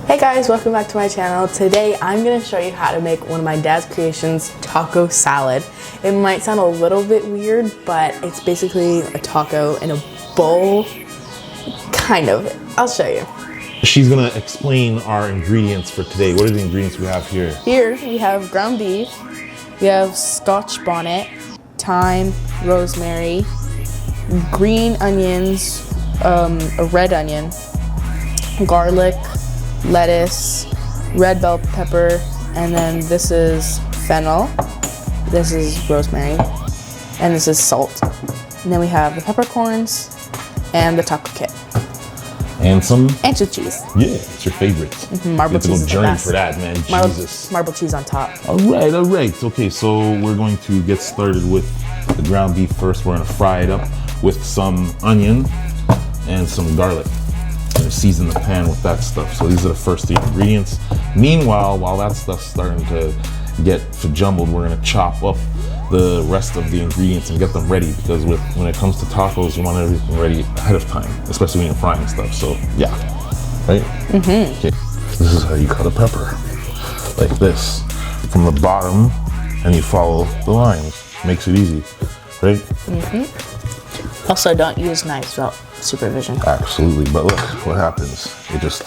Hey guys, welcome back to my channel. Today I'm going to show you how to make one of my dad's creations, taco salad. It might sound a little bit weird, but it's basically a taco in a bowl, kind of. I'll show you. She's gonna explain our ingredients for today. What are the ingredients we have here? Here we have ground beef, we have Scotch bonnet, thyme, rosemary, green onions, a red onion, garlic, lettuce, red bell pepper, and then this is fennel, this is rosemary, and this is salt. And then we have the peppercorns and the taco kit. And some Ancho cheese. Yeah, it's your favorite. Marble cheese is the journey best. for that, man. Jesus. Marble cheese on top. All right. Okay, so we're going to get started with the ground beef first. We're gonna fry it up with some onion and some garlic. We're gonna season the pan with that stuff. So these are the first three ingredients. Meanwhile, while that stuff's starting to get jumbled, we're gonna chop up the rest of the ingredients and get them ready, because when it comes to tacos, you want everything ready ahead of time, especially when you're frying stuff. So yeah, right? Okay, this is how you cut a pepper, like this, from the bottom, and you follow the lines. Makes it easy, right? Also, don't use knives without supervision. Absolutely, but look what happens. It just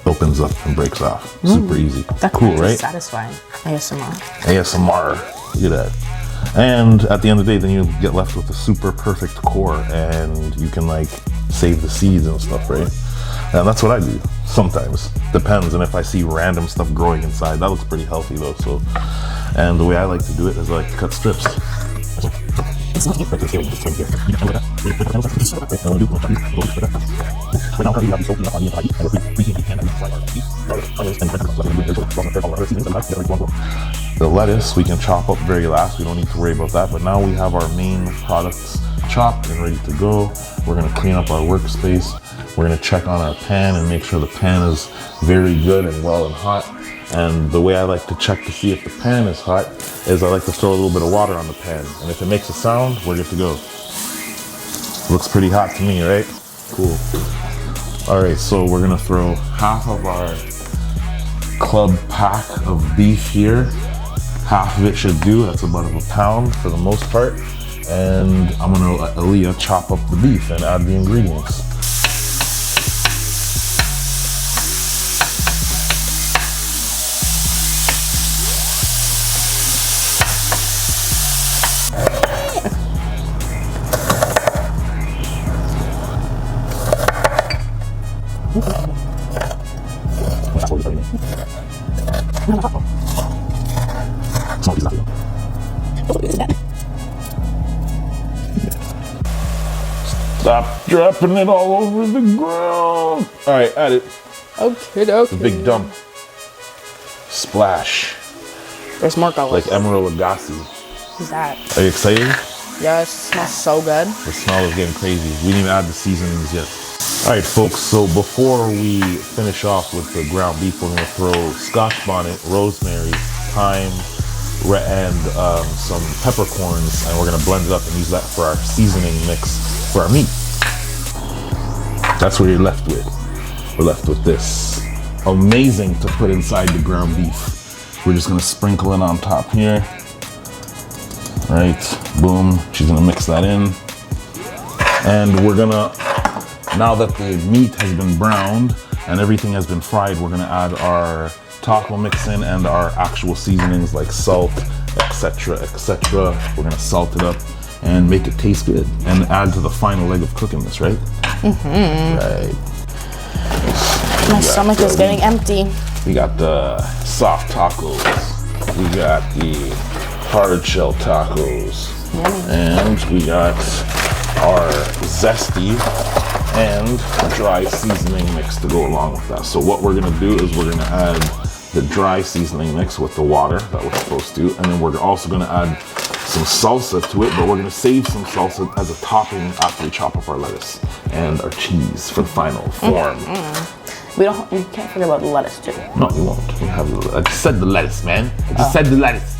opens up and breaks off. Super easy. That's cool, right? Satisfying. ASMR. ASMR. Look at that. And at the end of the day, then you get left with a super perfect core, and you can like save the seeds and stuff, right? And that's what I do sometimes. Depends. And if I see random stuff growing inside, that looks pretty healthy though. So, and the way I like to do it is I like to cut strips. The lettuce we can chop up very last. We don't need to worry about that. But now we have our main products chopped and ready to go. We're gonna clean up our workspace. We're gonna check on our pan and make sure the pan is very good and well and hot. And the way I like to check to see if the pan is hot is I like to throw a little bit of water on the pan. And if it makes a sound, we're good to go. Looks pretty hot to me, right? Cool. All right, so we're gonna throw half of our club pack of beef here. Half of it should do, that's about a pound for the most part. And I'm gonna let Aaliyah chop up the beef and add the ingredients. Stop dropping it all over the ground. All right, add it. Okay. The big dump. Splash. There's more garlic. Like Emerald Lagasse. What's that? Are you excited? Yes, it smells so good. The smell is getting crazy. We didn't even add the seasonings yet. All right, folks, so before we finish off with the ground beef, we're gonna throw Scotch bonnet, rosemary, thyme, and some peppercorns, and we're gonna blend it up and use that for our seasoning mix for our meat. That's what you're left with. We're left with this. Amazing to put inside the ground beef. We're just gonna sprinkle it on top here. Right, boom, she's gonna mix that in. And we're gonna, now that the meat has been browned and everything has been fried, we're gonna add our taco mix in and our actual seasonings like salt, etc., etc. We're gonna salt it up and make it taste good and add to the final leg of cooking this, right? Right. My stomach is getting empty. We got the soft tacos. We got the hard shell tacos. And we got our zesty and dry seasoning mix to go along with that. So what we're gonna do is we're gonna add the dry seasoning mix with the water that we're supposed to, and then we're also gonna add some salsa to it, but we're gonna save some salsa as a topping after we chop up our lettuce and our cheese for the final form. We can't forget about the lettuce too. No, we won't. We have. I just said the lettuce, man. I just said the lettuce.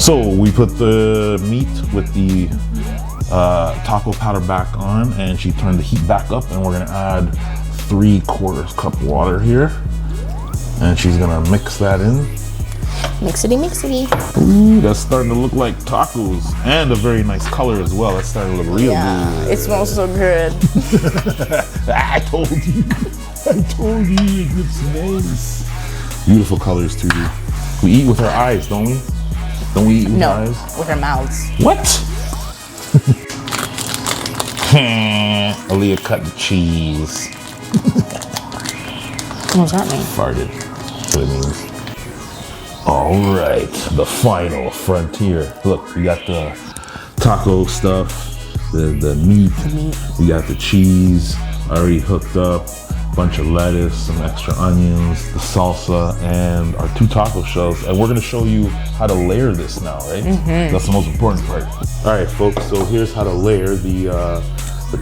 So we put the meat with the taco powder back on, and she turned the heat back up, and we're gonna add 3/4 cup water here. And she's gonna mix that in. Mixity, mixity. Ooh, that's starting to look like tacos, and a very nice color as well. That's starting to look real good. It smells so good. I told you. I told you, it's nice. Beautiful colors too. We eat with our eyes, don't we? Don't we eat with our eyes? With our mouths. What? Aaliyah cut the cheese. What does that mean? Farted. That's what it means. All right, the final frontier. Look, we got the taco stuff, the meat. We got the cheese already hooked up. Bunch of lettuce, some extra onions, the salsa, and our 2 taco shells. And we're gonna show you how to layer this now, right? That's the most important part. All right, folks, so here's how to layer the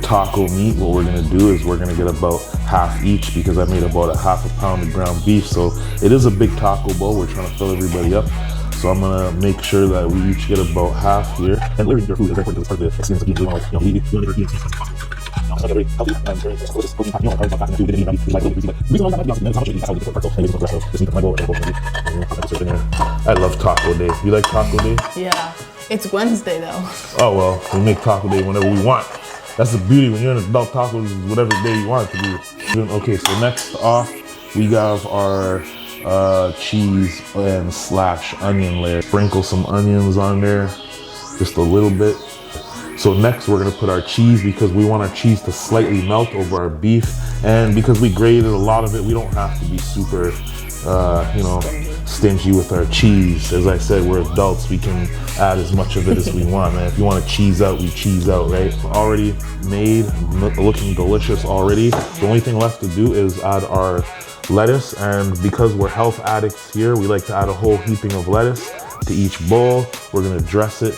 taco meat. What we're gonna do is we're gonna get about half each, because I made about a half a pound of ground beef. So it is a big taco bowl. We're trying to fill everybody up. So I'm gonna make sure that we each get about half here. And layering your food is very important. It's part of the experience of eating. You want to eat it's not very healthy and very delicious. I love taco day. You like taco day? Yeah. It's Wednesday though. Oh well, we make taco day whenever we want. That's the beauty when you're in adult tacos, is whatever day you want it to be. Okay, so next off, we have our cheese and / onion layer. Sprinkle some onions on there, just a little bit. So next we're gonna put our cheese, because we want our cheese to slightly melt over our beef. And because we grated a lot of it, we don't have to be super, stingy with our cheese. As I said, we're adults, we can add as much of it as we want, man. If you want to cheese out, we cheese out, right? Already made, looking delicious already. The only thing left to do is add our lettuce. And because we're health addicts here, we like to add a whole heaping of lettuce to each bowl. We're gonna dress it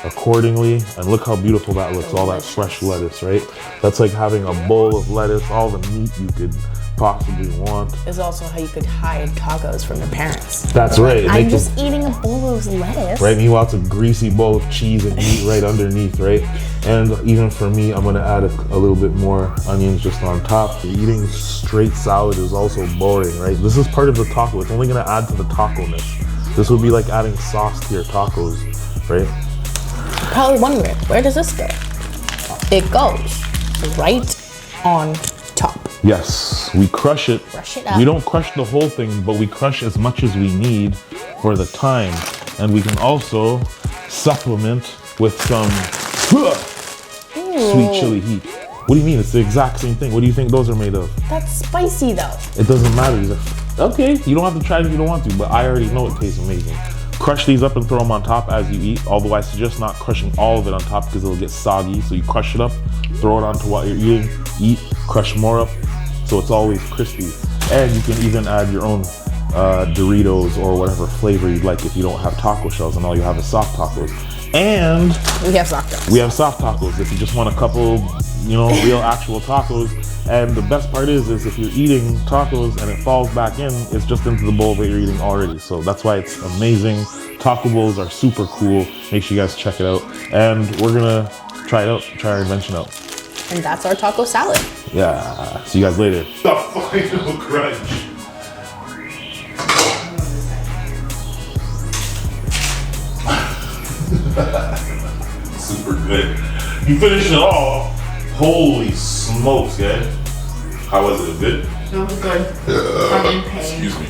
accordingly, and look how beautiful that looks. All that fresh lettuce, right? That's like having a bowl of lettuce, all the meat you could possibly want. Is also how you could hide tacos from your parents. That's right. I'm just eating a bowl of lettuce. Right, meanwhile it's a greasy bowl of cheese and meat right underneath, right? And even for me, I'm gonna add a little bit more onions just on top. Eating straight salad is also boring, right? This is part of the taco. It's only gonna add to the taco-ness. This would be like adding sauce to your tacos, right? Probably wondering, where does this go? It goes right on top. Yes, we crush it. Crush it up. We don't crush the whole thing, but we crush as much as we need for the time. And we can also supplement with some sweet chili heat. What do you mean? It's the exact same thing. What do you think those are made of? That's spicy though. It doesn't matter. Okay, you don't have to try it if you don't want to, but I already know it tastes amazing. Crush these up and throw them on top as you eat, although I suggest not crushing all of it on top because it'll get soggy. So you crush it up, throw it onto what you're eating, eat, crush more up, so it's always crispy. And you can even add your own Doritos or whatever flavor you'd like if you don't have taco shells and all you have is soft tacos. And we have soft tacos. We have soft tacos if you just want a couple, real actual tacos. And the best part is if you're eating tacos and it falls back in, it's just into the bowl that you're eating already. So that's why it's amazing. Taco bowls are super cool. Make sure you guys check it out. And we're gonna try it out, try our invention out. And that's our taco salad. Yeah, see you guys later. The final crunch. Super good. You finished it all. Holy smokes, guys. How was it? Good? It was good. I'm in pain. Excuse me.